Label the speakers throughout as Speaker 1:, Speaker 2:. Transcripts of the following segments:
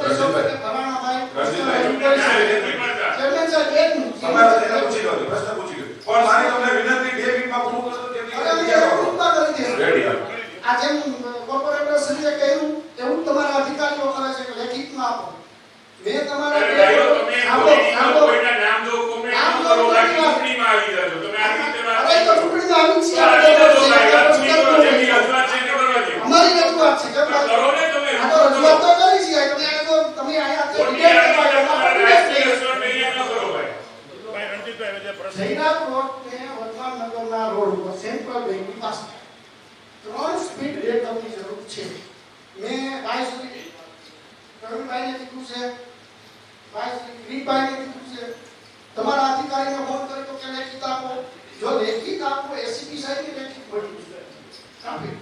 Speaker 1: દેશો કે ફલાણા ભાઈ ચેરમેન સાહેબ એક મિનિટ
Speaker 2: તમારે તેને પૂછી લો પ્રશ્ન પૂછી લો પણ મારી તમને વિનંતી 2 મિનિટમાં પૂરું કરશો કે રેડી
Speaker 1: આ જેમ કોર્પોરેટર શ્રીએ કહ્યું એવું તમારા અધિકારીઓ કરે છે કે લેખિતમાં આપો મેં તમારા
Speaker 3: કોઈના નામ જો કોમેન્ટ ન કરો બાકી ચૂંટણીમાં આવી જજો તમે આ રીતે વાત
Speaker 1: અરે તો ચૂંટણીમાં આવી છે અમારી રજૂઆત છે કે
Speaker 3: કરો ને તમે
Speaker 1: આ તો રજૂઆત તો કરી છે તમે આયા જયરાજ રોડ ને વર્તમાન નગરના રોડ ઉપર સેન્ટ્રલ બેંકની પાસે 3 સ્પીડ બ્રેકરની જરૂર છે મેં ભાઈ સુધી પ્રવીણભાઈને કીધું છે ભાઈ શ્રીભાઈને કીધું છે તમારા અધિકારીને ફોન કરી તો કે લેખિત આપો જો લેખિત આપો એસીપી સાહેબને લેખિત મળી કાપી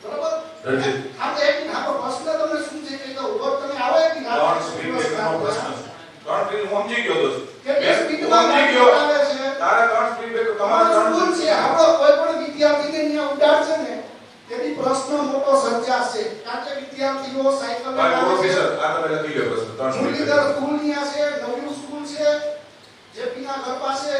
Speaker 1: બરોબર
Speaker 2: રણજીત
Speaker 1: આ તો એક નાનો પ્રશ્ન તમને શું છે કે તો ઉપર તમે આવો એક નાનો
Speaker 2: સ્પીડ બ્રેકરનો પ્રશ્ન છે 3 સ્પીડ હું સમજી ગયો દોસ્ત
Speaker 1: કે સ્પીડમાં ગાડી આવે છે
Speaker 2: તારે 3 સ્પીડ બ્રેકર તમારે 3
Speaker 1: સ્કૂલ છે આપણો કોઈ પણ વિદ્યાર્થીને અહીંયા ઉડાડશે ને તેની પ્રશ્ન મોટો સર્જાશે કારણ કે વિદ્યાર્થીઓ સાયકલ
Speaker 2: ભાઈ પ્રોફેસર આ તમે લખી લો પ્રશ્ન 3 સ્પીડ
Speaker 1: મુરલીધર સ્કૂલ ની આ છે નવયુગ સ્કૂલ છે જેપીના ઘર પાસે